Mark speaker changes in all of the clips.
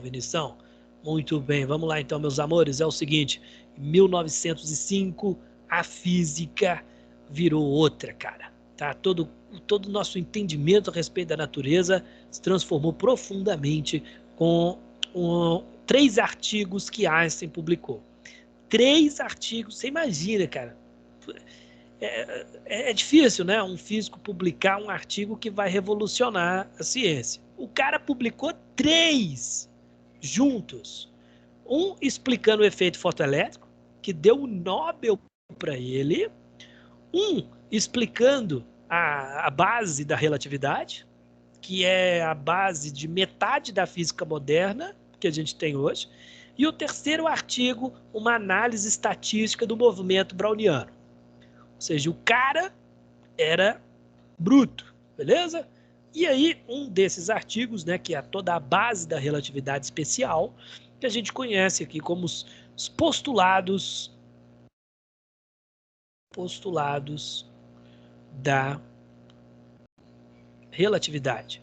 Speaker 1: definição? Muito bem, vamos lá então, meus amores. É o seguinte, em 1905, a física virou outra, cara. Tá? Todo o nosso entendimento a respeito da natureza se transformou profundamente com 3 artigos que Einstein publicou. 3 artigos, você imagina, cara. É difícil, né? Um físico publicar um artigo que vai revolucionar a ciência. O cara publicou 3 juntos. Um explicando o efeito fotoelétrico, que deu o Nobel para ele. Um explicando a base da relatividade, que é a base de metade da física moderna que a gente tem hoje. E o terceiro artigo, uma análise estatística do movimento browniano. Ou seja, o cara era bruto, beleza? E aí, um desses artigos, né, que é toda a base da relatividade especial, que a gente conhece aqui como os postulados da relatividade.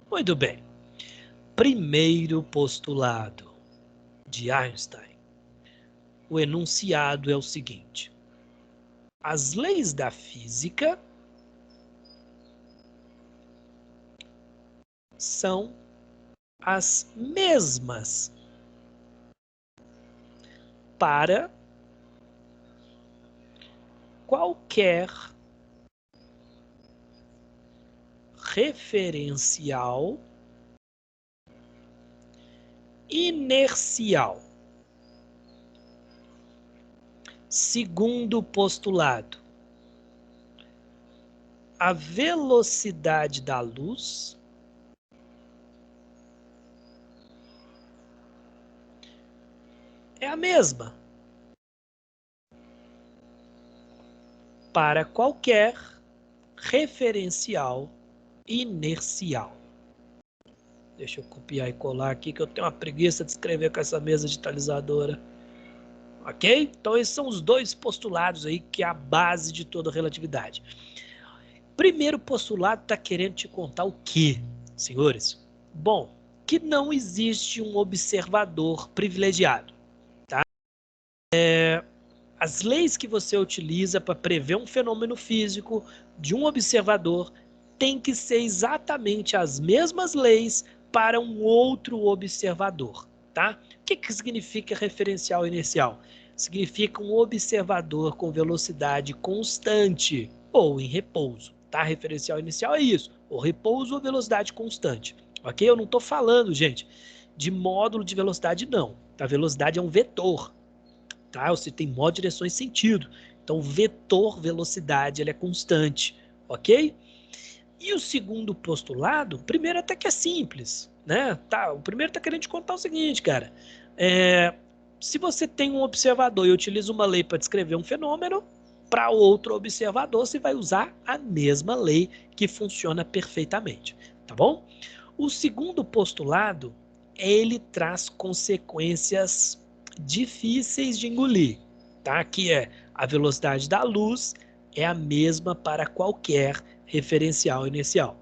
Speaker 1: Muito bem. Primeiro postulado de Einstein. O enunciado é o seguinte: as leis da física são as mesmas para qualquer referencial inercial. Segundo postulado, a velocidade da luz é a mesma para qualquer referencial inercial. Deixa eu copiar e colar aqui, que eu tenho uma preguiça de escrever com essa mesa digitalizadora. Ok? Então esses são os 2 postulados aí, que é a base de toda a relatividade. Primeiro postulado está querendo te contar o quê, senhores? Bom, que não existe um observador privilegiado. Tá? As leis que você utiliza para prever um fenômeno físico de um observador têm que ser exatamente as mesmas leis para um outro observador. Tá? O que significa referencial inercial? Significa um observador com velocidade constante ou em repouso. Tá? Referencial inicial é isso, ou repouso ou velocidade constante. Ok? Eu não estou falando, gente, de módulo de velocidade, não. A velocidade é um vetor. Tá? Você tem modo, direção e sentido. Então, o vetor velocidade ele é constante, ok? E o segundo postulado, primeiro até que é simples, né? Tá, o primeiro está querendo te contar o seguinte, cara. Se você tem um observador e utiliza uma lei para descrever um fenômeno, para outro observador você vai usar a mesma lei que funciona perfeitamente, tá bom? O segundo postulado, ele traz consequências difíceis de engolir, tá? Que é a velocidade da luz é a mesma para qualquer referencial inercial.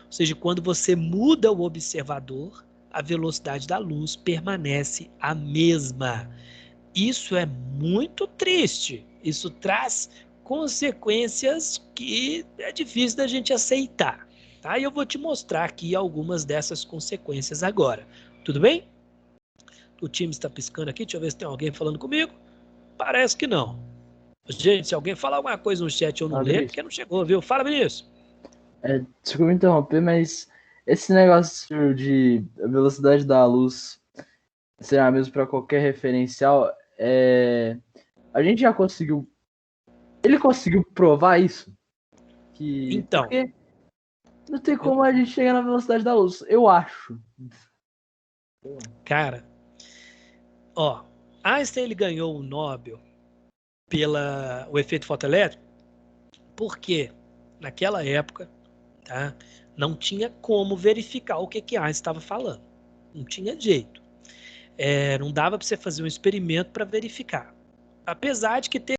Speaker 1: Ou seja, quando você muda o observador, a velocidade da luz permanece a mesma. Isso é muito triste. Isso traz consequências que é difícil da gente aceitar. Tá? E eu vou te mostrar aqui algumas dessas consequências agora. Tudo bem? O time está piscando aqui, deixa eu ver se tem alguém falando comigo. Parece que não. Gente, se alguém falar alguma coisa no chat eu não ler, porque não chegou, viu? Fala, Vinícius.
Speaker 2: Desculpa me interromper, mas esse negócio de velocidade da luz ser a mesma para qualquer referencial, a gente já conseguiu. Ele conseguiu provar isso?
Speaker 1: Então,
Speaker 2: Porque não tem como a gente chegar na velocidade da luz, eu acho.
Speaker 1: Cara, ó, Einstein ele ganhou o Nobel pela o efeito fotoelétrico porque naquela época, tá, não tinha como verificar o que Einstein estava falando. Não tinha jeito. Não dava para você fazer um experimento para verificar. Apesar de que teve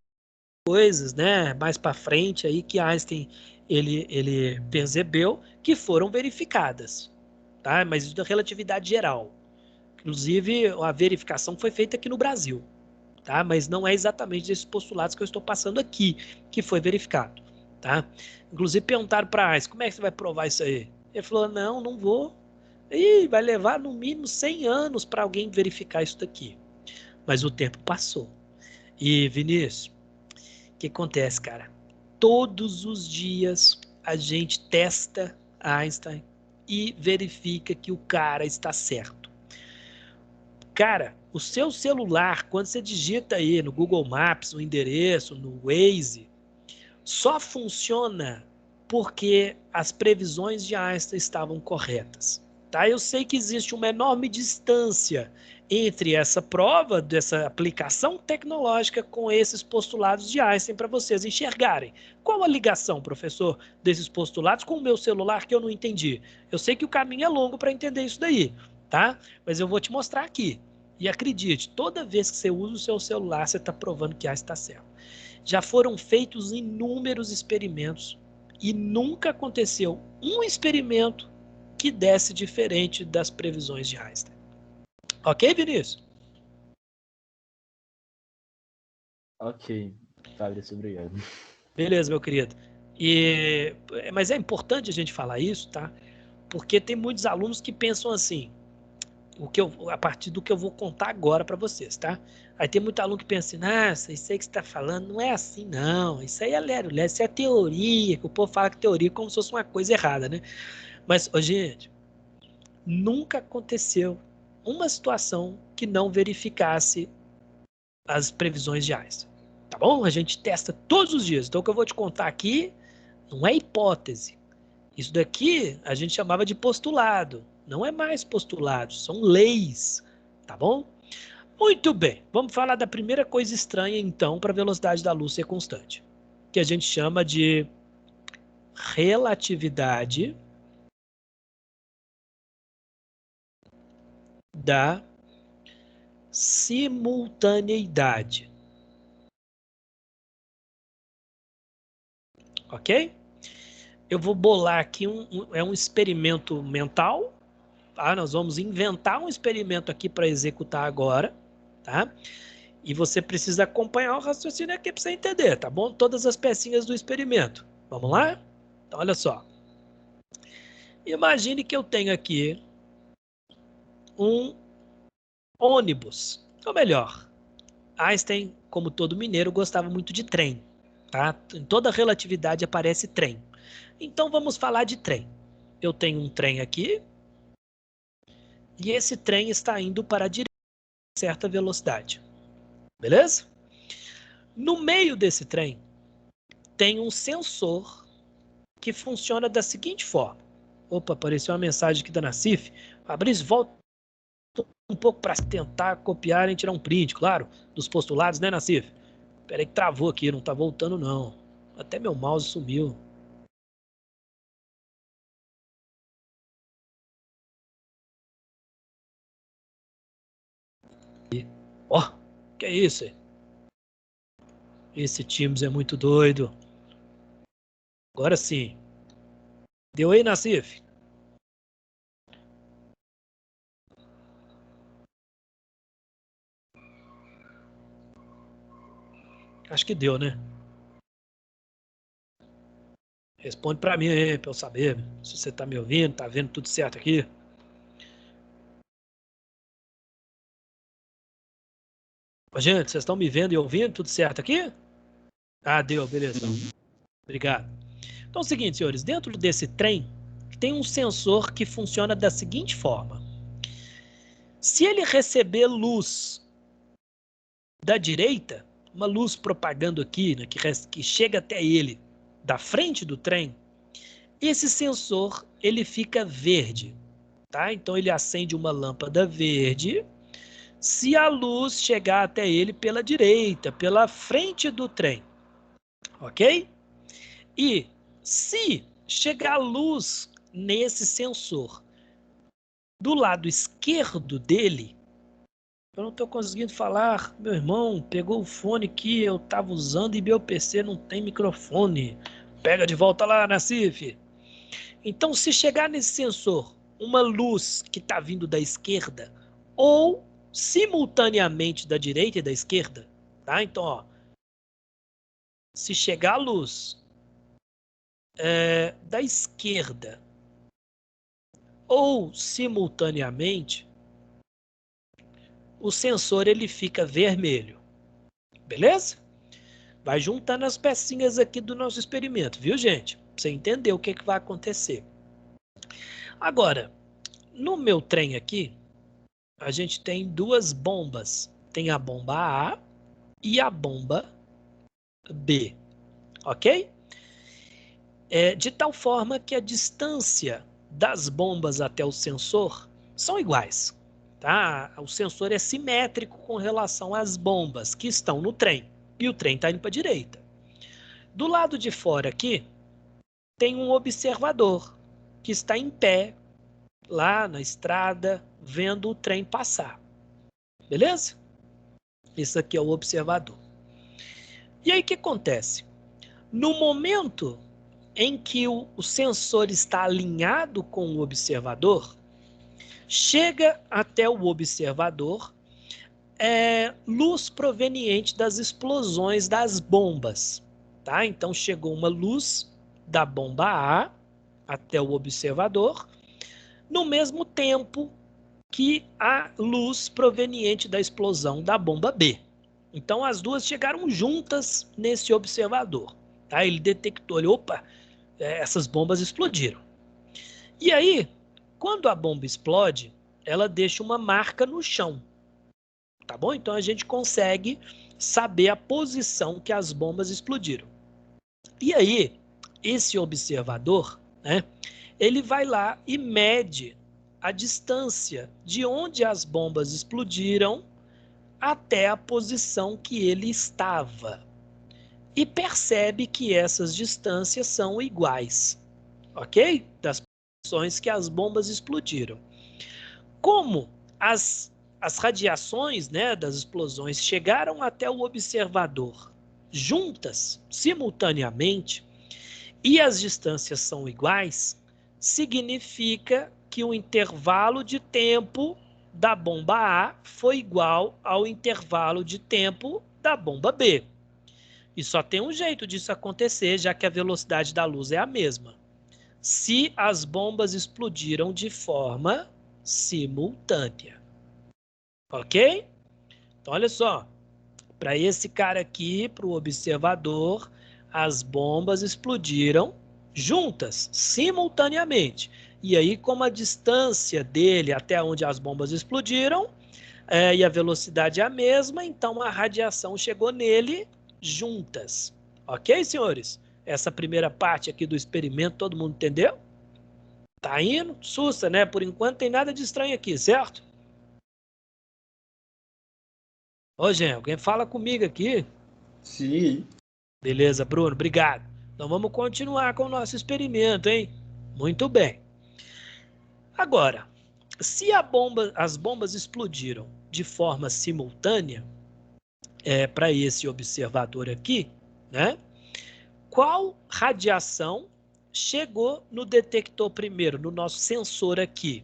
Speaker 1: coisas, né, mais para frente aí que Einstein ele percebeu que foram verificadas, tá? Mas isso da relatividade geral. Inclusive, a verificação foi feita aqui no Brasil, tá? Mas não é exatamente desses postulados que eu estou passando aqui que foi verificado, tá? Inclusive perguntaram para Einstein, como é que você vai provar isso aí? Ele falou, não vou. E vai levar no mínimo 100 anos para alguém verificar isso daqui. Mas o tempo passou. E Vinícius, o que acontece, cara? Todos os dias a gente testa Einstein e verifica que o cara está certo. Cara, o seu celular, quando você digita aí no Google Maps o endereço, no Waze, só funciona porque as previsões de Einstein estavam corretas. Tá? Eu sei que existe uma enorme distância entre essa prova, dessa aplicação tecnológica com esses postulados de Einstein para vocês enxergarem. Qual a ligação, professor, desses postulados com o meu celular que eu não entendi? Eu sei que o caminho é longo para entender isso daí, tá? Mas eu vou te mostrar aqui. E acredite, toda vez que você usa o seu celular, você está provando que Einstein está certo. Já foram feitos inúmeros experimentos e nunca aconteceu um experimento que desse diferente das previsões de Einstein. Ok, Vinícius?
Speaker 2: Ok, Fabrício, obrigado.
Speaker 1: Beleza, meu querido. Mas é importante a gente falar isso, tá? Porque tem muitos alunos que pensam assim, a partir do que eu vou contar agora para vocês, tá? Aí tem muito aluno que pensa assim, isso aí que você está falando não é assim, não. Isso aí é lero, isso é teoria, que o povo fala que teoria é como se fosse uma coisa errada, né? Mas, gente, nunca aconteceu uma situação que não verificasse as previsões de Einstein. Tá bom? A gente testa todos os dias. Então, o que eu vou te contar aqui não é hipótese. Isso daqui a gente chamava de postulado. Não é mais postulado, são leis. Tá bom? Muito bem. Vamos falar da primeira coisa estranha, então, para a velocidade da luz ser constante, que a gente chama de relatividade da simultaneidade. Ok? Eu vou bolar aqui um experimento mental, tá? Nós vamos inventar um experimento aqui para executar agora, tá? E você precisa acompanhar o raciocínio aqui para você entender, tá bom? Todas as pecinhas do experimento. Vamos lá? Então, olha só. Imagine que eu tenho aqui um ônibus. Ou melhor, Einstein, como todo mineiro, gostava muito de trem, tá? Em toda relatividade aparece trem. Então vamos falar de trem. Eu tenho um trem aqui e esse trem está indo para a direita a certa velocidade. Beleza? No meio desse trem tem um sensor que funciona da seguinte forma. Opa, apareceu uma mensagem aqui da Nassif. Fabrício, volta um pouco para tentar copiar e tirar um print, claro, dos postulados, né, Nassif? Peraí que travou aqui, não tá voltando não. Até meu mouse sumiu. Ó, que é isso? Esse Teams é muito doido. Agora sim. Deu aí, Nassif? Acho que deu, né? Responde pra mim aí, pra eu saber se você tá me ouvindo, tá vendo tudo certo aqui. Ô, gente, vocês estão me vendo e ouvindo tudo certo aqui? Ah, deu, beleza. Obrigado. Então é o seguinte, senhores, dentro desse trem tem um sensor que funciona da seguinte forma. Se ele receber luz da direita, uma luz propagando aqui, né, que chega até ele da frente do trem, esse sensor ele fica verde, tá? Então ele acende uma lâmpada verde se a luz chegar até ele pela direita, pela frente do trem, ok? E se chegar luz nesse sensor do lado esquerdo dele, eu não estou conseguindo falar, meu irmão pegou o fone que eu estava usando e meu PC não tem microfone. Pega de volta lá, Nassif. Então, se chegar nesse sensor uma luz que está vindo da esquerda ou simultaneamente da direita e da esquerda, tá? Então, ó, se chegar a luz da esquerda ou simultaneamente, o sensor ele fica vermelho, beleza? Vai juntando as pecinhas aqui do nosso experimento, viu, gente? Pra você entender o que vai acontecer. Agora, no meu trem aqui, a gente tem duas bombas. Tem a bomba A e a bomba B, ok? De tal forma que a distância das bombas até o sensor são iguais, tá? O sensor é simétrico com relação às bombas que estão no trem, e o trem está indo para a direita. Do lado de fora aqui, tem um observador que está em pé, lá na estrada, vendo o trem passar. Beleza? Isso aqui é o observador. E aí o que acontece? No momento em que o sensor está alinhado com o observador, chega até o observador luz proveniente das explosões das bombas. Tá? Então chegou uma luz da bomba A até o observador, no mesmo tempo que a luz proveniente da explosão da bomba B. Então as duas chegaram juntas nesse observador. Tá? Ele detectou, opa, essas bombas explodiram. E aí, quando a bomba explode, ela deixa uma marca no chão. Tá bom? Então a gente consegue saber a posição que as bombas explodiram. E aí, esse observador, né, ele vai lá e mede a distância de onde as bombas explodiram até a posição que ele estava. E percebe que essas distâncias são iguais, ok? Das posições que as bombas explodiram. Como as radiações, né, das explosões chegaram até o observador juntas, simultaneamente, e as distâncias são iguais, significa que o intervalo de tempo da bomba A foi igual ao intervalo de tempo da bomba B. E só tem um jeito disso acontecer, já que a velocidade da luz é a mesma. Se as bombas explodiram de forma simultânea. Ok? Então, olha só. Para esse cara aqui, para o observador, as bombas explodiram juntas, simultaneamente. E aí, como a distância dele até onde as bombas explodiram e a velocidade é a mesma, então a radiação chegou nele juntas. Ok, senhores? Essa primeira parte aqui do experimento, todo mundo entendeu? Tá indo? Sussa, né? Por enquanto tem nada de estranho aqui, certo? Ô, gente, alguém fala comigo aqui?
Speaker 3: Sim.
Speaker 1: Beleza, Bruno, obrigado. Então vamos continuar com o nosso experimento, hein? Muito bem. Agora, se as bombas explodiram de forma simultânea, para esse observador aqui, né? Qual radiação chegou no detector primeiro, no nosso sensor aqui?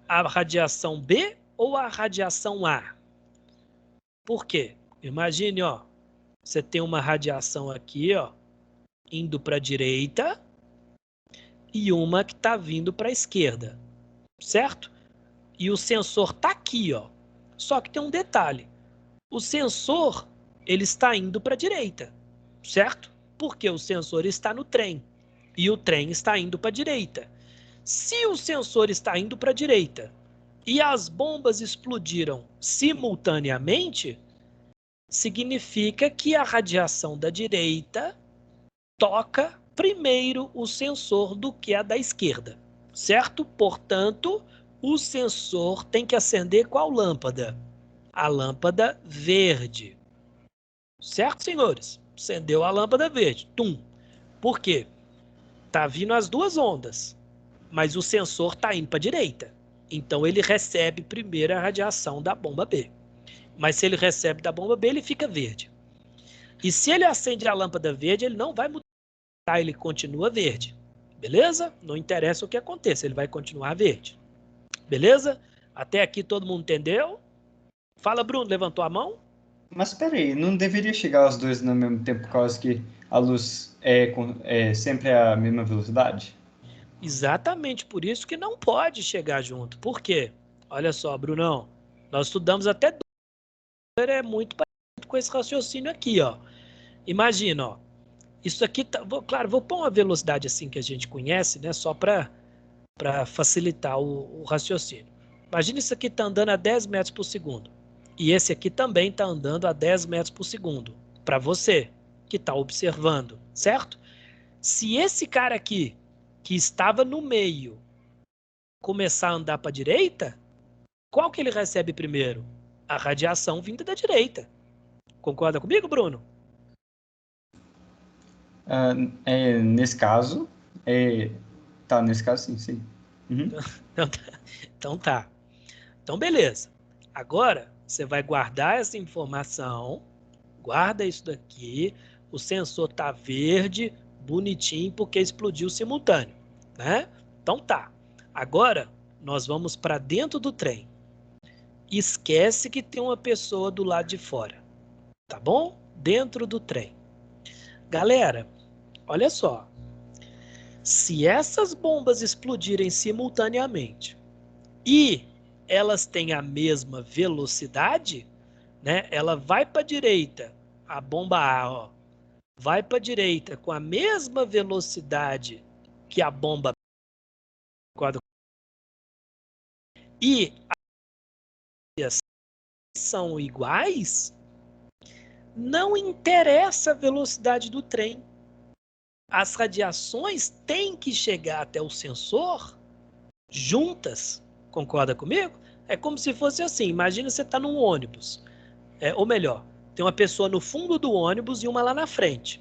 Speaker 1: A radiação B ou a radiação A? Por quê? Imagine, ó, você tem uma radiação aqui, ó, indo para a direita e uma que está vindo para a esquerda, certo? E o sensor está aqui, ó. Só que tem um detalhe. O sensor ele está indo para a direita, certo? Porque o sensor está no trem e o trem está indo para a direita. Se o sensor está indo para a direita e as bombas explodiram simultaneamente, significa que a radiação da direita toca primeiro o sensor do que a da esquerda, certo? Portanto, o sensor tem que acender qual lâmpada? A lâmpada verde. Certo, senhores? Acendeu a lâmpada verde. Tum. Por quê? Tá vindo as duas ondas, mas o sensor tá indo para a direita. Então ele recebe primeiro a radiação da bomba B. Mas se ele recebe da bomba B, ele fica verde. E se ele acende a lâmpada verde, ele não vai mudar, ele continua verde. Beleza? Não interessa o que aconteça, ele vai continuar verde. Beleza? Até aqui todo mundo entendeu? Fala, Bruno, levantou a mão?
Speaker 3: Mas espera aí, não deveria chegar os dois no mesmo tempo por causa que a luz é sempre a mesma velocidade?
Speaker 1: Exatamente por isso que não pode chegar junto. Por quê? Olha só, Brunão, nós estudamos até é muito parecido com esse raciocínio aqui, ó. Imagina, ó. Isso aqui, claro, vou pôr uma velocidade assim que a gente conhece, né? Só para facilitar o raciocínio. Imagina isso aqui está andando a 10 metros por segundo. E esse aqui também está andando a 10 metros por segundo. Para você que está observando, certo? Se esse cara aqui, que estava no meio, começar a andar para a direita, qual que ele recebe primeiro? A radiação vinda da direita. Concorda comigo, Bruno?
Speaker 3: Nesse caso, nesse caso sim. Uhum.
Speaker 1: Então tá. Então beleza. Agora você vai guardar essa informação, guarda isso daqui, o sensor tá verde, bonitinho, porque explodiu simultâneo, né? Então tá. Agora nós vamos para dentro do trem. Esquece que tem uma pessoa do lado de fora, tá bom? Dentro do trem. Galera, olha só. Se essas bombas explodirem simultaneamente e elas têm a mesma velocidade, né? Ela vai para a direita, a bomba A, ó, vai para a direita com a mesma velocidade que a bomba B, e as são iguais, não interessa a velocidade do trem. As radiações têm que chegar até o sensor juntas. Concorda comigo? É como se fosse assim. Imagina você está num ônibus. Ou melhor, tem uma pessoa no fundo do ônibus e uma lá na frente.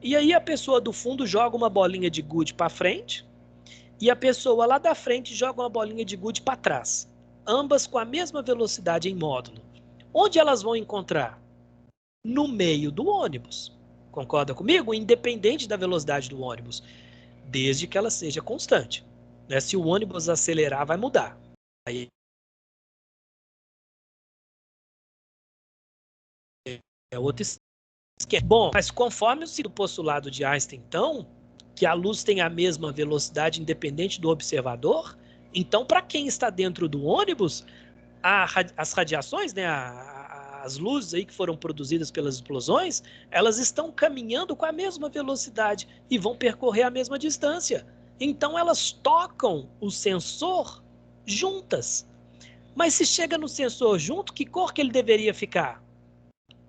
Speaker 1: E aí a pessoa do fundo joga uma bolinha de gude para frente e a pessoa lá da frente joga uma bolinha de gude para trás. Ambas com a mesma velocidade em módulo. Onde elas vão encontrar? No meio do ônibus. Concorda comigo? Independente da velocidade do ônibus, desde que ela seja constante. Né? Se o ônibus acelerar, vai mudar. Aí é outro esquema. Bom, mas conforme o postulado de Einstein, então, que a luz tem a mesma velocidade independente do observador, então, para quem está dentro do ônibus, as radiações, né, as luzes aí que foram produzidas pelas explosões, elas estão caminhando com a mesma velocidade e vão percorrer a mesma distância. Então, elas tocam o sensor juntas. Mas se chega no sensor junto, que cor que ele deveria ficar?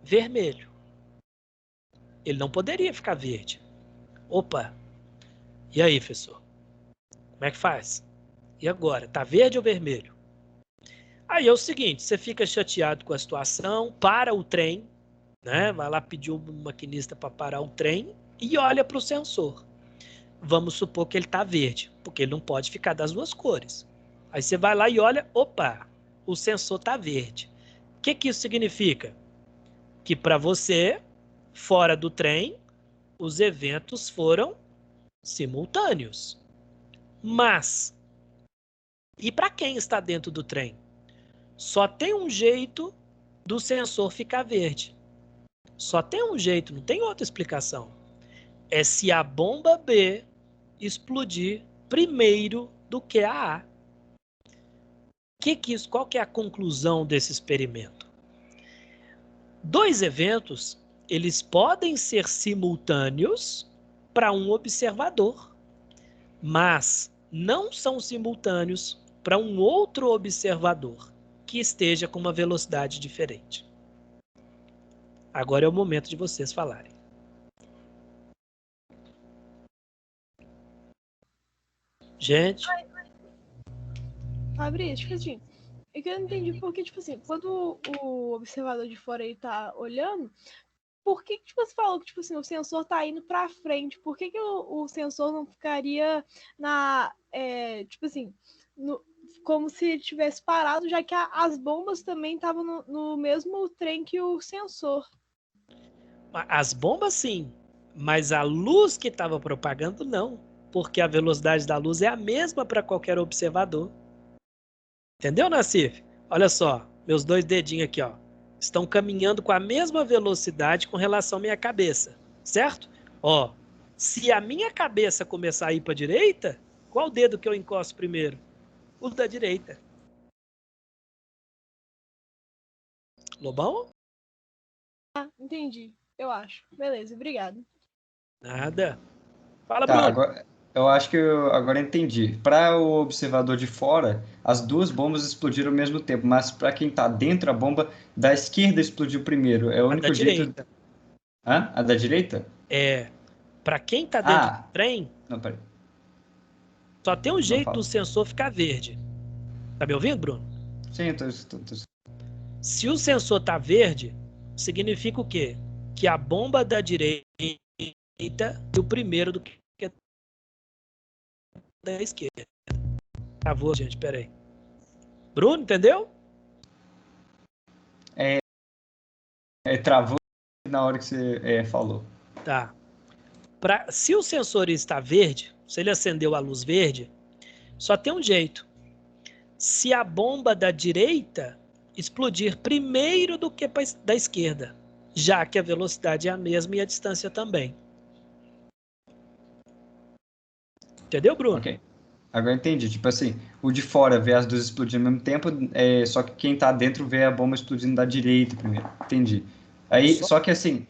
Speaker 1: Vermelho. Ele não poderia ficar verde. Opa, e aí, professor? Como é que faz? E agora? Tá verde ou vermelho? Aí é o seguinte, você fica chateado com a situação, para o trem, né? Vai lá pedir o maquinista para parar o trem e olha para o sensor. Vamos supor que ele tá verde, porque ele não pode ficar das duas cores. Aí você vai lá e olha, opa, o sensor tá verde. O que isso significa? Que para você, fora do trem, os eventos foram simultâneos. Mas, e para quem está dentro do trem? Só tem um jeito do sensor ficar verde. Só tem um jeito, não tem outra explicação. É se a bomba B explodir primeiro do que a A. Qual que é a conclusão desse experimento? Dois eventos, eles podem ser simultâneos para um observador, mas não são simultâneos para um outro observador que esteja com uma velocidade diferente. Agora é o momento de vocês falarem. Gente,
Speaker 4: Fabrício, tipo assim, é que eu não entendi porque, tipo assim, quando o observador de fora aí tá olhando, por que tipo, você falou que tipo assim, o sensor tá indo pra frente? Por que o sensor não ficaria tipo assim, como se tivesse parado, já que as bombas também estavam no mesmo trem que o sensor?
Speaker 1: as bombas sim, mas a luz que estava propagando não. porque a velocidade da luz é a mesma para qualquer observador. Entendeu, Nassif? Olha só, meus 2 dedinhos aqui, ó, estão caminhando com a mesma velocidade com relação à minha cabeça, certo? Ó, se a minha cabeça começar a ir para a direita, qual dedo que eu encosto primeiro? O da direita. Lobão?
Speaker 4: Ah, entendi. Eu acho. Beleza, obrigado.
Speaker 1: Nada. Fala,
Speaker 3: Tá,
Speaker 1: Bruno.
Speaker 3: agora eu acho que eu agora entendi. Para o observador de fora, as duas bombas explodiram ao mesmo tempo, mas para quem está dentro, a bomba da esquerda explodiu primeiro. É o
Speaker 1: A da
Speaker 3: único jeito.
Speaker 1: direita.
Speaker 3: Hã? A da direita?
Speaker 1: É, para quem tá dentro do
Speaker 3: Ah,
Speaker 1: trem,
Speaker 3: não, peraí.
Speaker 1: só tem um
Speaker 3: Não
Speaker 1: jeito do
Speaker 3: fala.
Speaker 1: sensor ficar verde. Tá me ouvindo, Bruno?
Speaker 3: Sim, eu tô.
Speaker 1: Se o sensor tá verde, significa o quê? Que a bomba da direita é o primeiro do que a da esquerda. Travou, gente, peraí. Bruno, entendeu?
Speaker 3: Travou na hora que você falou.
Speaker 1: Tá. Se o sensor está verde, se ele acendeu a luz verde, só tem um jeito. Se a bomba da direita explodir primeiro do que da esquerda, já que a velocidade é a mesma e a distância também. Entendeu, Bruno?
Speaker 3: Ok. Agora eu entendi. Tipo assim, o de fora vê as duas explodindo ao mesmo tempo, só que quem tá dentro vê a bomba explodindo da direita primeiro. Entendi. Aí,
Speaker 1: Só-
Speaker 3: só que assim,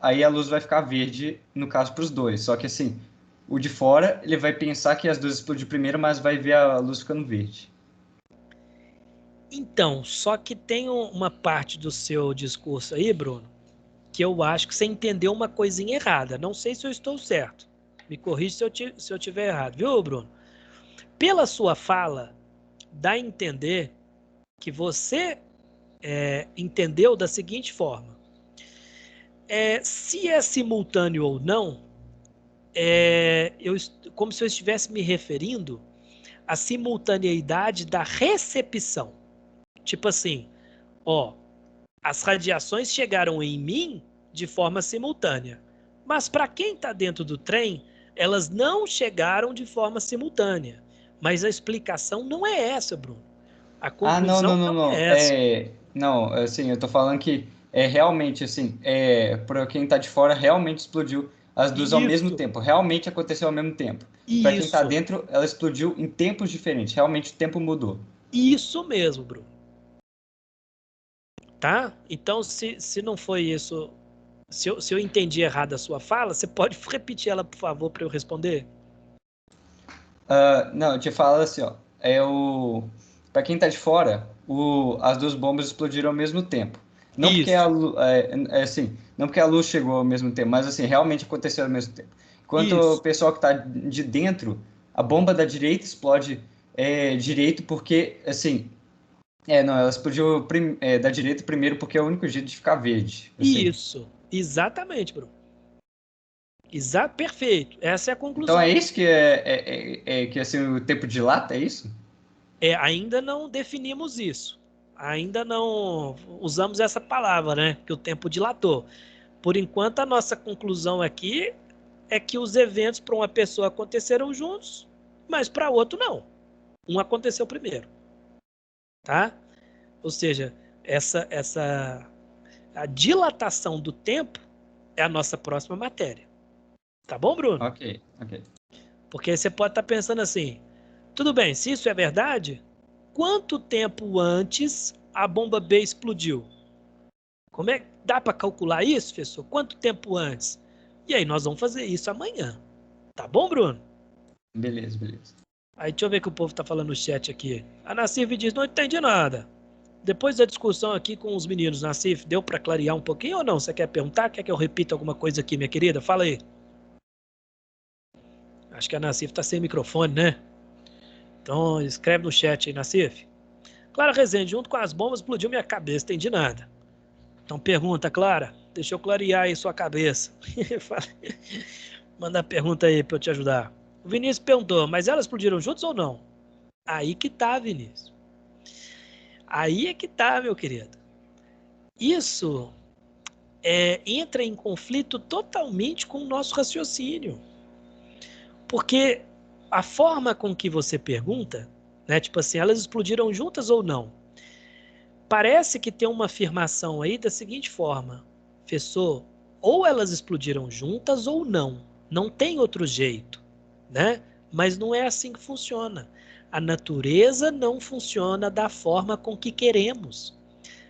Speaker 3: aí a luz vai ficar verde, no caso, para os dois. Só que assim, o de fora, ele vai pensar que as duas explodiram primeiro, mas vai ver a luz ficando verde.
Speaker 1: Então, só que tem uma parte do seu discurso aí, Bruno, que eu acho que você entendeu uma coisinha errada. Não sei se eu estou certo. Me corrija se eu tiver errado, viu, Bruno? Pela sua fala, dá a entender que você entendeu da seguinte forma. Se é simultâneo ou não, como se eu estivesse me referindo à simultaneidade da recepção. Tipo assim, ó, as radiações chegaram em mim de forma simultânea, mas para quem está dentro do trem, elas não chegaram de forma simultânea. Mas a explicação não é essa, Bruno. A
Speaker 3: Ah, não,
Speaker 1: conclusão
Speaker 3: não, não,
Speaker 1: não
Speaker 3: não.
Speaker 1: é essa.
Speaker 3: Não, assim, eu tô falando que realmente, assim, para quem tá de fora, realmente explodiu as duas ao mesmo
Speaker 1: Isso,
Speaker 3: tempo. Realmente aconteceu ao mesmo tempo. Para quem tá
Speaker 1: isso,
Speaker 3: dentro, ela explodiu em tempos diferentes. Realmente o tempo mudou.
Speaker 1: isso mesmo, Bruno. Tá? Então, se não foi isso, se eu entendi errado a sua fala, você pode repetir ela, por favor, para eu responder?
Speaker 3: Não, eu te falo assim, ó. Para quem tá de fora, as duas bombas explodiram ao mesmo tempo. Não porque
Speaker 1: Isso,
Speaker 3: assim, não porque a luz chegou ao mesmo tempo, mas assim, realmente aconteceu ao mesmo tempo. Enquanto o
Speaker 1: isso,
Speaker 3: pessoal que tá de dentro, a bomba da direita explode direito porque, assim, não, ela explodiu da direita primeiro porque é o único jeito de ficar verde, assim.
Speaker 1: isso. Exatamente, Bruno. Perfeito. Essa é a
Speaker 3: Então
Speaker 1: conclusão.
Speaker 3: é isso que assim, o tempo dilata, é isso?
Speaker 1: Ainda não definimos isso. Ainda não usamos essa palavra, né? Que o tempo dilatou. Por enquanto, a nossa conclusão aqui é que os eventos para uma pessoa aconteceram juntos, mas para outro não. Um aconteceu primeiro, tá? Ou seja, a dilatação do tempo é a nossa próxima matéria. Tá bom, Bruno?
Speaker 3: Ok, ok.
Speaker 1: Porque aí você pode estar pensando assim, tudo bem, se isso é verdade, quanto tempo antes a bomba B explodiu? Como é que dá para calcular isso, professor? Quanto tempo antes? E aí nós vamos fazer isso amanhã. Tá bom, Bruno?
Speaker 3: Beleza, beleza.
Speaker 1: Aí deixa eu ver o que o povo tá falando no chat aqui. A Nassif diz, não entendi nada. Depois da discussão aqui com os meninos, Nassif, deu para clarear um pouquinho ou não? Você quer perguntar? Quer que eu repita alguma coisa aqui, minha querida? Fala aí. Acho que a Nassif tá sem microfone, né? Então escreve no chat aí, Nassif. Clara Rezende, junto com as bombas, explodiu minha cabeça, entendi nada. Então pergunta, Clara, deixa eu clarear aí sua cabeça. Manda a pergunta aí para eu te ajudar. O Vinícius perguntou, mas elas explodiram juntos ou não? Aí que tá, Vinícius. Aí é que tá, meu querido. Isso entra em conflito totalmente com o nosso raciocínio. Porque a forma com que você pergunta, né, tipo assim, elas explodiram juntas ou não? Parece que tem uma afirmação aí da seguinte forma: professor, ou elas explodiram juntas ou não. Não tem outro jeito, né? Mas não é assim que funciona. A natureza não funciona da forma com que queremos,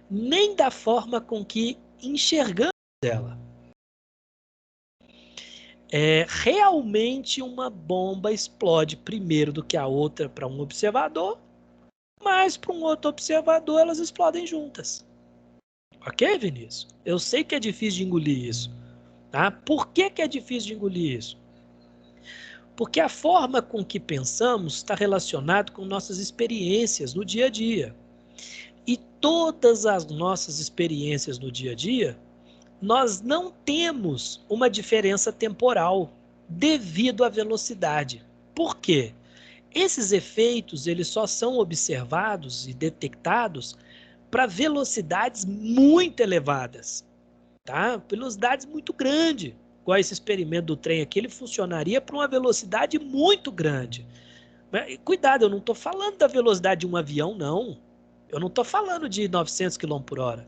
Speaker 1: nem da forma com que enxergamos ela. Realmente uma bomba explode primeiro do que a outra para um observador, mas para um outro observador elas explodem juntas. Ok, Vinícius? Eu sei que é difícil de engolir isso. Tá? Por que é difícil de engolir isso? Porque a forma com que pensamos está relacionado com nossas experiências no dia a dia. E todas as nossas experiências no dia a dia, nós não temos uma diferença temporal devido à velocidade. Por quê? Esses efeitos eles só são observados e detectados para velocidades muito elevadas, tá? Velocidades muito grandes. Igual esse experimento do trem aqui, ele funcionaria para uma velocidade muito grande. Mas, cuidado, eu não estou falando da velocidade de um avião, não. Eu não estou falando de 900 km por hora.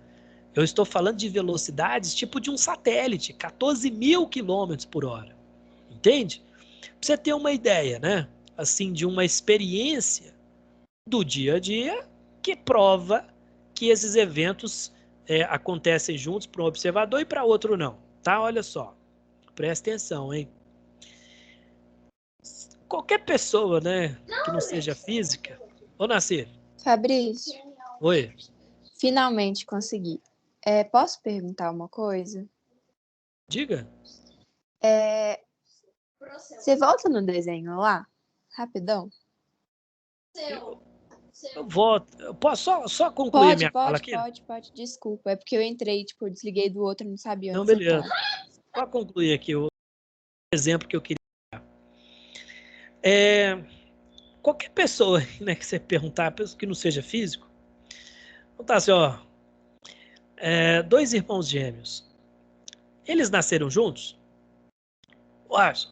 Speaker 1: Eu estou falando de velocidades tipo de um satélite, 14 mil km por hora. Entende? Para você ter uma ideia, né? Assim, de uma experiência do dia a dia que prova que esses eventos acontecem juntos para um observador e para outro não. Tá? Olha só. Presta atenção, hein? Qualquer pessoa, né, que não seja física. Ô, Nascer.
Speaker 5: Fabrício,
Speaker 1: Oi.
Speaker 5: finalmente consegui. Posso perguntar uma coisa?
Speaker 1: Diga.
Speaker 5: Você volta no desenho lá? Rapidão.
Speaker 1: Eu volto. Eu posso só concluir minha fala aqui?
Speaker 5: Pode. Desculpa. É porque eu entrei, tipo, eu desliguei do outro, não sabia
Speaker 1: Não,
Speaker 5: onde você
Speaker 1: beleza.
Speaker 5: tá.
Speaker 1: Só concluir aqui o exemplo que eu queria dar. Qualquer pessoa, né, que você perguntar, pessoa que não seja físico, perguntar assim, ó, dois irmãos gêmeos, eles nasceram juntos?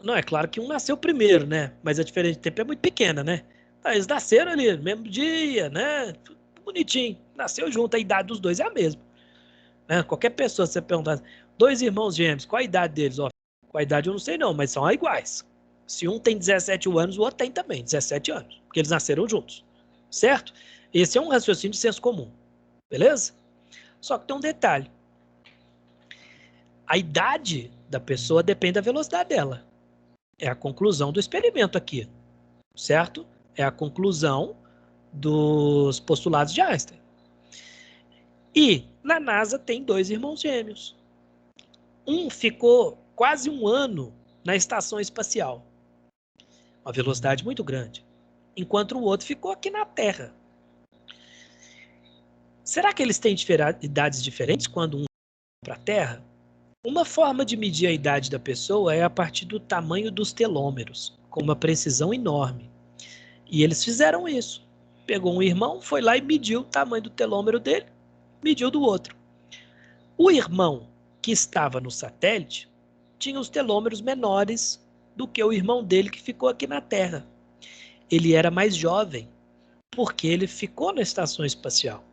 Speaker 1: Não, é claro que um nasceu primeiro, né? Mas a diferença de tempo é muito pequena, né? Eles nasceram ali no mesmo dia, né? Tudo bonitinho. Nasceu junto, a idade dos dois é a mesma. Né? Qualquer pessoa, se você perguntar, dois irmãos gêmeos, qual a idade deles? Ó, qual a idade eu não sei não, mas são iguais. Se um tem 17 anos, o outro tem também 17 anos, porque eles nasceram juntos. Certo? Esse é um raciocínio de senso comum. Beleza? Só que tem um detalhe. A idade da pessoa depende da velocidade dela. É a conclusão do experimento aqui, certo? É a conclusão dos postulados de Einstein. E na NASA tem dois irmãos gêmeos. Um ficou quase um ano na estação espacial, uma velocidade muito grande, enquanto o outro ficou aqui na Terra. Será que eles têm idades diferentes quando um vai para a Terra? Uma forma de medir a idade da pessoa é a partir do tamanho dos telômeros, com uma precisão enorme. E eles fizeram isso. Pegou um irmão, foi lá e mediu o tamanho do telômero dele, mediu do outro. O irmão que estava no satélite tinha os telômeros menores do que o irmão dele que ficou aqui na Terra. Ele era mais jovem, porque ele ficou na estação espacial.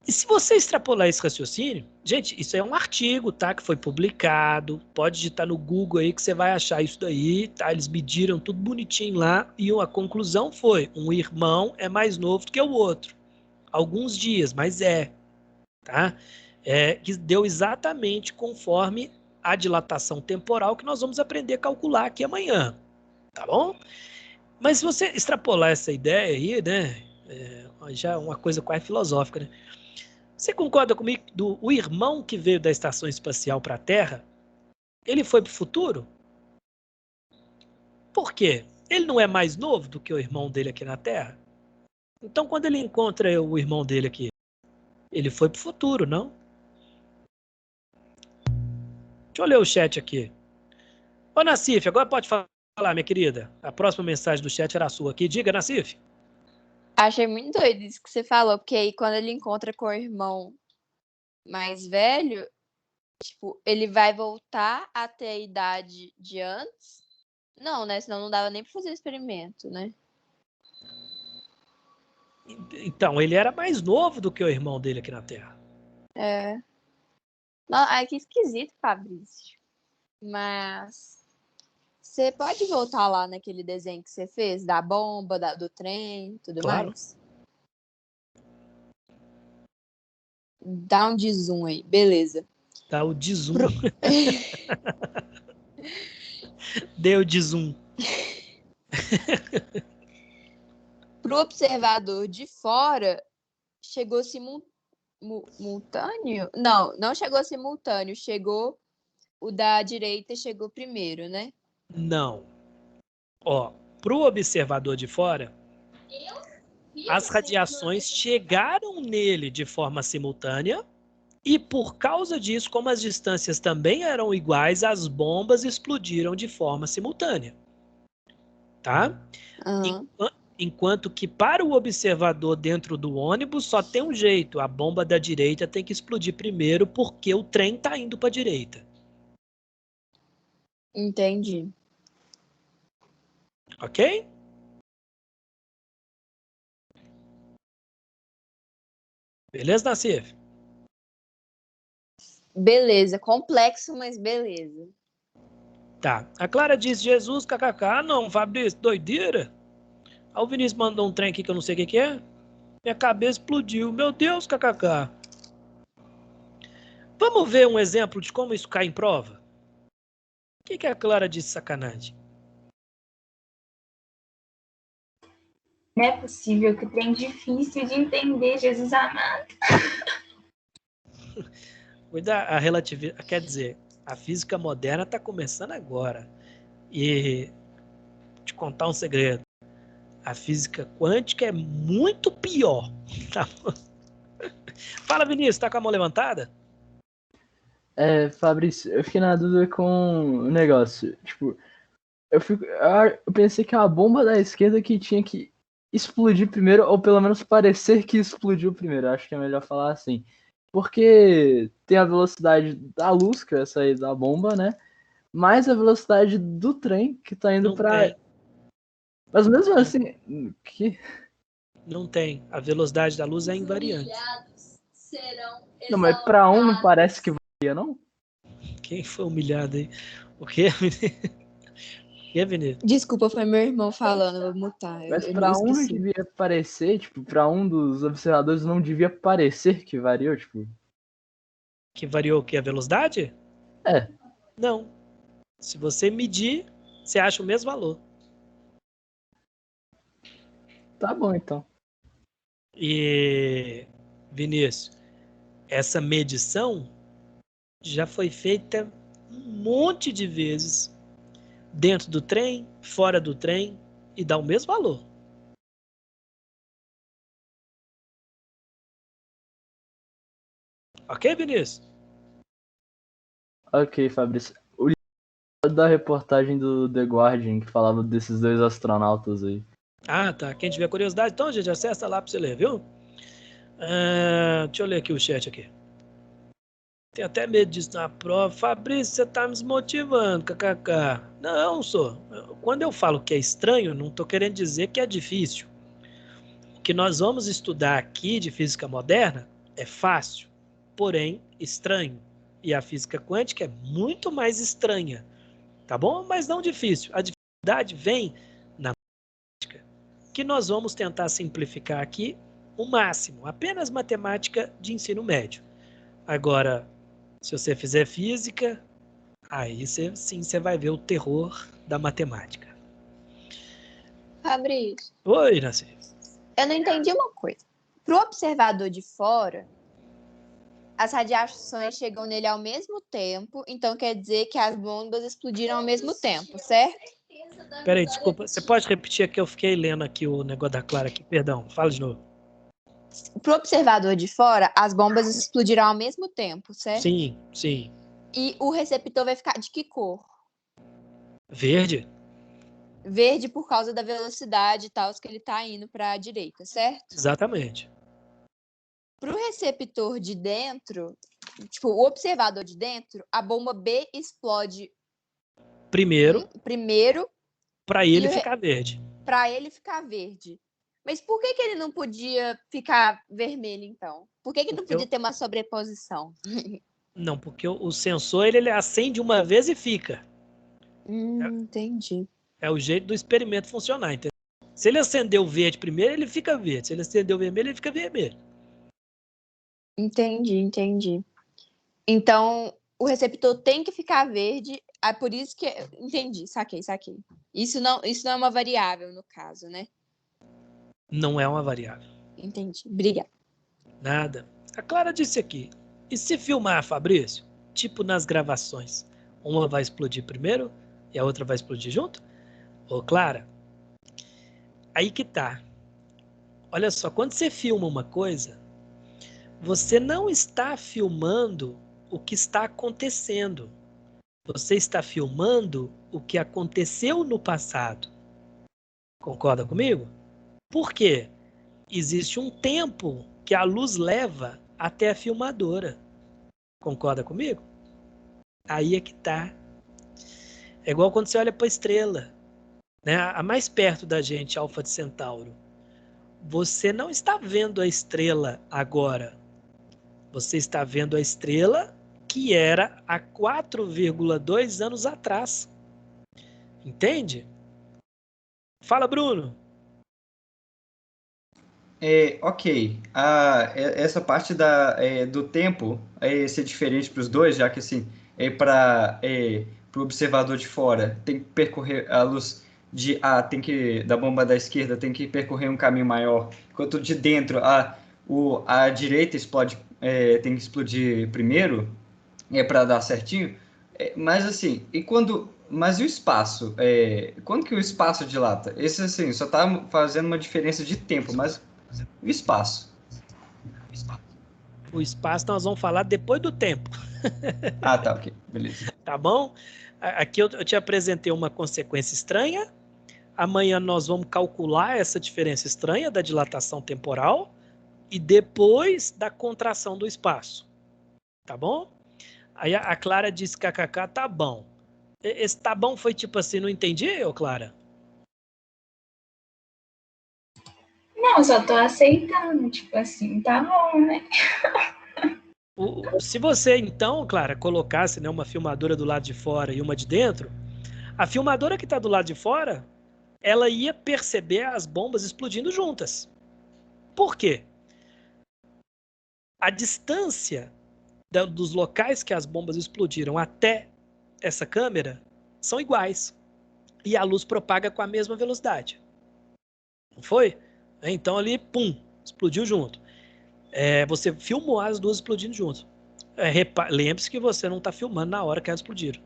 Speaker 1: E se você extrapolar esse raciocínio, gente, isso é um artigo, tá, que foi publicado, pode digitar no Google aí que você vai achar isso daí, tá? Eles mediram tudo bonitinho lá e a conclusão foi, um irmão é mais novo do que o outro. Alguns dias, mas tá? Que deu exatamente conforme a dilatação temporal que nós vamos aprender a calcular aqui amanhã, tá bom? Mas se você extrapolar essa ideia aí, né, já é uma coisa quase filosófica, né? Você concorda comigo que o irmão que veio da estação espacial para a Terra, ele foi para o futuro? Por quê? Ele não é mais novo do que o irmão dele aqui na Terra? Então, quando ele encontra o irmão dele aqui, ele foi para o futuro, não? Deixa eu ler o chat aqui. Ô, Nassif, agora pode falar, minha querida. A próxima mensagem do chat era a sua aqui. Diga, Nassif.
Speaker 5: Achei muito doido isso que você falou, porque aí quando ele encontra com o irmão mais velho, tipo, ele vai voltar até a idade de antes Não, né? Senão não dava nem pra fazer o experimento, né?
Speaker 1: Então, ele era mais novo do que o irmão dele aqui na Terra.
Speaker 5: É. Não, ai, que esquisito, Fabrício. Mas você pode voltar lá naquele desenho que você fez, da bomba, do trem, tudo
Speaker 1: Claro.
Speaker 5: mais? Dá um de zoom aí, beleza.
Speaker 1: Tá o de zoom. Deu de zoom.
Speaker 5: Pro observador de fora, chegou simultâneo? Não, não chegou simultâneo. Chegou o da direita, chegou primeiro, né?
Speaker 1: Não. Ó, pro observador de fora, as radiações chegaram nele de forma simultânea e por causa disso, como as distâncias também eram iguais, as bombas explodiram de forma simultânea. Tá?
Speaker 5: Aham.
Speaker 1: Enquanto que para o observador dentro do ônibus só tem um jeito, a bomba da direita tem que explodir primeiro porque o trem tá indo para a direita.
Speaker 5: Entendi.
Speaker 1: Ok? Beleza, Nassif?
Speaker 5: Beleza, complexo, mas beleza.
Speaker 1: Tá. A Clara diz Jesus, kkk. Ah, não, Fabrício, doideira. Aí o Vinícius mandou um trem aqui que eu não sei o que é. Minha cabeça explodiu. Meu Deus, kkk. Vamos ver um exemplo de como isso cai em prova? O que a Clara disse sacanagem?
Speaker 6: Não é possível, que trem difícil de entender, Jesus amado.
Speaker 1: Cuida a relatividade, quer dizer, a física moderna está começando agora. E te contar um segredo. A física quântica é muito pior. Tá? Fala, Vinícius, tá com a mão levantada?
Speaker 2: Fabrício, eu fiquei na dúvida com o negócio. Tipo, eu pensei que a bomba da esquerda que tinha que explodir primeiro, ou pelo menos parecer que explodiu primeiro. Acho que é melhor falar assim. Porque tem a velocidade da luz, que vai sair da bomba, né? Mais a velocidade do trem que tá indo
Speaker 1: Não
Speaker 2: pra.
Speaker 1: tem.
Speaker 2: Mas mesmo assim. Que?
Speaker 1: Não tem. A velocidade da luz é invariante.
Speaker 2: Não, mas pra um não parece que varia, não?
Speaker 1: Quem foi humilhado aí? O quê, Vinícius? O quê, Vinícius?
Speaker 5: Desculpa, foi meu irmão falando, vou mutar.
Speaker 2: Mas
Speaker 5: Eu
Speaker 2: pra um não
Speaker 5: esqueci.
Speaker 2: devia parecer, tipo, pra um dos observadores não devia parecer que variou, tipo.
Speaker 1: Que variou o quê? A velocidade?
Speaker 2: É.
Speaker 1: Não. Se você medir, você acha o mesmo valor.
Speaker 2: Tá bom, então.
Speaker 1: E, Vinícius, essa medição já foi feita um monte de vezes dentro do trem, fora do trem e dá o mesmo valor. Ok, Vinícius?
Speaker 2: Ok, Fabrício. O livro da reportagem do The Guardian que falava desses dois astronautas aí.
Speaker 1: Ah, tá. Quem tiver curiosidade, então, gente, acessa lá para você ler, viu? Deixa eu ler aqui o chat aqui. Tenho até medo disso na prova. Fabrício, você tá me desmotivando, kkk. Não, sou. Quando eu falo que é estranho, não tô querendo dizer que é difícil. O que nós vamos estudar aqui de física moderna é fácil, porém estranho. E a física quântica é muito mais estranha, tá bom? Mas não difícil. A dificuldade vem na matemática, que nós vamos tentar simplificar aqui o máximo, apenas matemática de ensino médio. Agora, se você fizer física, aí você vai ver o terror da matemática.
Speaker 5: Fabrício,
Speaker 1: Oi, Nasci.
Speaker 5: eu não entendi uma coisa. Pro observador de fora, as radiações chegam nele ao mesmo tempo, então quer dizer que as bombas explodiram ao mesmo tempo, certo?
Speaker 1: Peraí, desculpa. Você pode repetir que eu fiquei lendo aqui o negócio da Clara aqui? Perdão, fala de novo.
Speaker 5: Pro observador de fora, as bombas explodiram ao mesmo tempo, certo?
Speaker 1: Sim, sim.
Speaker 5: E o receptor vai ficar de que cor?
Speaker 1: Verde?
Speaker 5: Verde por causa da velocidade e tal, que ele tá indo para a direita, certo?
Speaker 1: Exatamente.
Speaker 5: Pro receptor de dentro, tipo, o observador de dentro, a bomba B explode
Speaker 1: Primeiro,
Speaker 5: primeiro
Speaker 1: Para ele
Speaker 5: E o re-
Speaker 1: ficar verde.
Speaker 5: Pra ele ficar verde. Mas por que que ele não podia ficar vermelho, então? Por que que não
Speaker 1: Porque eu-
Speaker 5: podia ter uma sobreposição?
Speaker 1: Não, porque o sensor ele acende uma vez e fica.
Speaker 5: Entendi.
Speaker 1: É o jeito do experimento funcionar, entendeu? Se ele acender o verde primeiro, ele fica verde. Se ele acender o vermelho, ele fica vermelho.
Speaker 5: Entendi. Então, o receptor tem que ficar verde. É por isso que. Entendi, saquei. Isso não é uma variável, no caso, né?
Speaker 1: Não é uma variável.
Speaker 5: Entendi. Obrigada.
Speaker 1: Nada. A Clara disse aqui. E se filmar, Fabrício? Tipo nas gravações. Uma vai explodir primeiro e a outra vai explodir junto? Ô, Clara, aí que tá. Olha só, quando você filma uma coisa, você não está filmando o que está acontecendo. Você está filmando o que aconteceu no passado. Concorda comigo? Por quê? Existe um tempo que a luz leva até a filmadora. Concorda comigo? Aí é que tá. É igual quando você olha para a estrela, né? A mais perto da gente, Alfa de Centauro. Você não está vendo a estrela agora. Você está vendo a estrela que era há 4,2 anos atrás. Entende? Fala, Bruno.
Speaker 3: Ok. Essa parte do tempo ser diferente para os dois, já que assim, para o observador de fora tem que percorrer a luz da bomba da esquerda tem que percorrer um caminho maior, enquanto de dentro a direita tem que explodir primeiro, para dar certinho. Mas assim, mas e o espaço? Quando que o espaço dilata? Esse assim, só está fazendo uma diferença de tempo, mas o espaço.
Speaker 1: O espaço nós vamos falar depois do tempo,
Speaker 3: Ah, tá, ok. Beleza.
Speaker 1: tá bom? Aqui eu te apresentei uma consequência estranha. Amanhã nós vamos calcular essa diferença estranha da dilatação temporal e depois da contração do espaço. Tá bom? Aí a Clara disse kkk, tá bom. Esse tá bom foi tipo assim, não entendi, ô Clara?
Speaker 6: Não, eu só tô aceitando, tipo assim, tá bom, né?
Speaker 1: Se você então, Clara, colocasse, né, uma filmadora do lado de fora e uma de dentro, a filmadora que está do lado de fora, ela ia perceber as bombas explodindo juntas. Por quê? A distância dos locais que as bombas explodiram até essa câmera são iguais. E a luz propaga com a mesma velocidade. Não foi? Então ali, pum, explodiu junto. Você filmou as duas explodindo junto. Lembre-se que você não está filmando na hora que elas explodiram.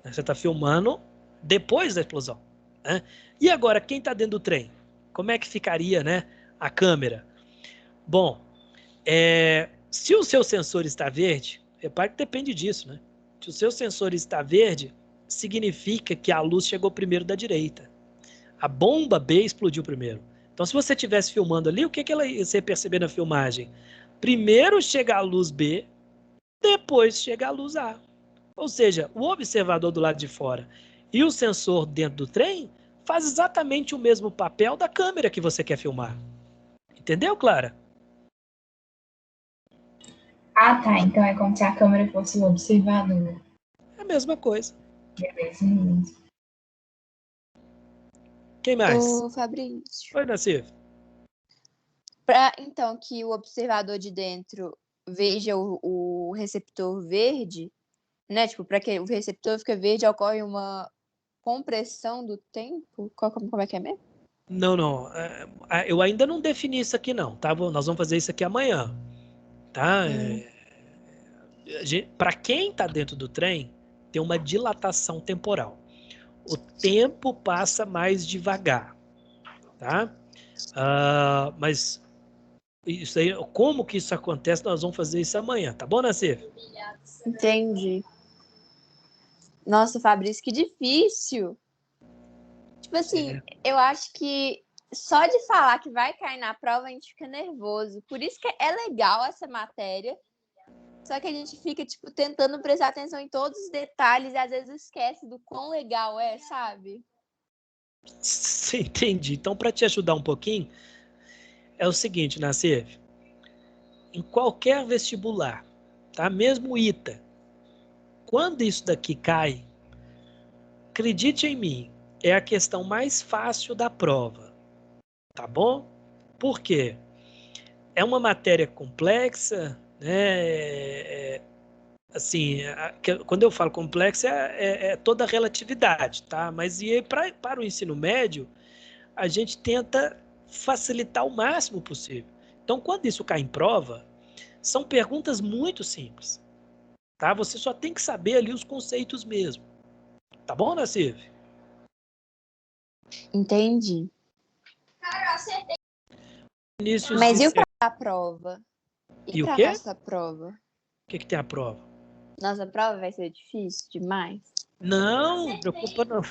Speaker 1: Você está filmando depois da explosão. Né? E agora, quem está dentro do trem? Como é que ficaria, né, a câmera? Bom, se o seu sensor está verde, repare que depende disso, né? Se o seu sensor está verde, significa que a luz chegou primeiro da direita. A bomba B explodiu primeiro. Então, se você estivesse filmando ali, o que você ia perceber na filmagem? Primeiro chega a luz B, depois chega a luz A. Ou seja, o observador do lado de fora e o sensor dentro do trem faz exatamente o mesmo papel da câmera que você quer filmar. Entendeu, Clara?
Speaker 6: Ah, tá. Então é como se a câmera fosse o observador.
Speaker 1: É a mesma coisa.
Speaker 6: Beleza, mesmo.
Speaker 1: Quem mais?
Speaker 5: Ô, Fabrício.
Speaker 1: Oi, Nassif.
Speaker 5: Para então que o observador de dentro veja o receptor verde, né? Tipo, para que o receptor fique verde, ocorre uma compressão do tempo? Como é que é mesmo?
Speaker 1: Não. Eu ainda não defini isso aqui, não. Tá? Nós vamos fazer isso aqui amanhã. Tá? Para quem está dentro do trem, tem uma dilatação temporal. O tempo passa mais devagar. Tá? Mas isso aí, como que isso acontece, nós vamos fazer isso amanhã. Tá bom, Nassif?
Speaker 5: Entendi. Nossa, Fabrício, que difícil. Tipo assim, eu acho que só de falar que vai cair na prova a gente fica nervoso. Por isso que é legal essa matéria. Só que a gente fica, tipo, tentando prestar atenção em todos os detalhes e às vezes esquece do quão legal é, sabe?
Speaker 1: Entendi. Então, para te ajudar um pouquinho, é o seguinte, Nassif. Em qualquer vestibular, tá? Mesmo o ITA, quando isso daqui cai, acredite em mim, é a questão mais fácil da prova, tá bom? Por quê? É uma matéria complexa, né? Assim, quando eu falo complexa, é toda a relatividade, tá? Mas para o ensino médio, a gente tenta facilitar o máximo possível. Então, quando isso cai em prova, são perguntas muito simples, tá? Você só tem que saber ali os conceitos mesmo. Tá bom, Nassif?
Speaker 5: Entendi.
Speaker 1: Vinícius
Speaker 5: Mas e
Speaker 1: disse...
Speaker 5: a prova?
Speaker 1: E o
Speaker 5: pra
Speaker 1: quê?
Speaker 5: nossa prova?
Speaker 1: O que tem a prova?
Speaker 5: Nossa prova vai ser difícil demais?
Speaker 1: Não, não preocupa não.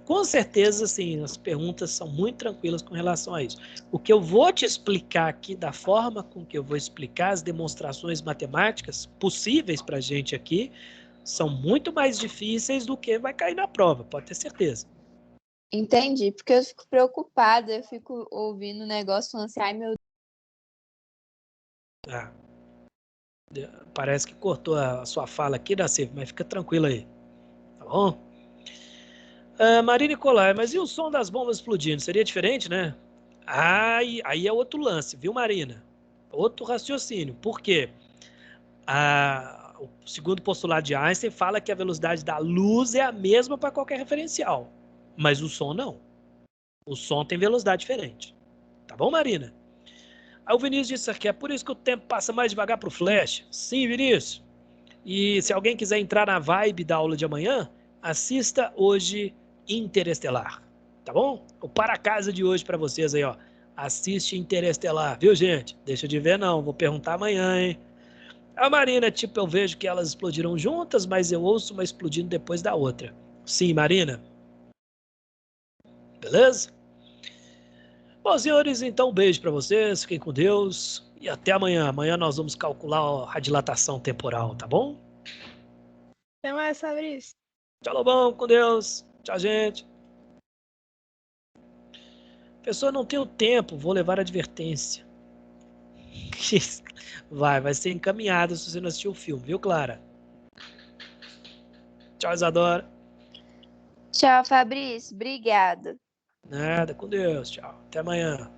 Speaker 1: Com certeza, sim, as perguntas são muito tranquilas com relação a isso. O que eu vou te explicar aqui, da forma com que eu vou explicar as demonstrações matemáticas possíveis para a gente aqui, são muito mais difíceis do que vai cair na prova, pode ter certeza.
Speaker 5: Entendi, porque eu fico preocupada, eu fico ouvindo o negócio falando assim, ai meu
Speaker 1: Ah, parece que cortou a sua fala aqui, Nassif, mas fica tranquilo aí, tá bom? Maria Nicolai, mas e o som das bombas explodindo? Seria diferente, né? Aí é outro lance, viu, Marina? Outro raciocínio. Por quê? O segundo postulado de Einstein fala que a velocidade da luz é a mesma para qualquer referencial, mas o som não. O som tem velocidade diferente. Tá bom, Marina? Aí o Vinícius disse aqui, é por isso que o tempo passa mais devagar para o Flash. Sim, Vinícius. E se alguém quiser entrar na vibe da aula de amanhã, assista hoje Interestelar. Tá bom? O para casa de hoje para vocês aí, ó. Assiste Interestelar, viu, gente? Deixa de ver, não. Vou perguntar amanhã, hein? A Marina, tipo, eu vejo que elas explodiram juntas, mas eu ouço uma explodindo depois da outra. Sim, Marina. Beleza? Bom, senhores, então um beijo para vocês. Fiquem com Deus. E até amanhã. Amanhã nós vamos calcular a dilatação temporal, tá bom?
Speaker 4: Até mais, Fabrício.
Speaker 1: Tchau, Lobão. Com Deus. Tchau, gente. Pessoa, não tenho tempo. Vou levar advertência. Vai ser encaminhado se você não assistiu o filme, viu, Clara? Tchau, Isadora.
Speaker 5: Tchau, Fabrício. Obrigada.
Speaker 1: Nada, com Deus. Tchau. Até amanhã.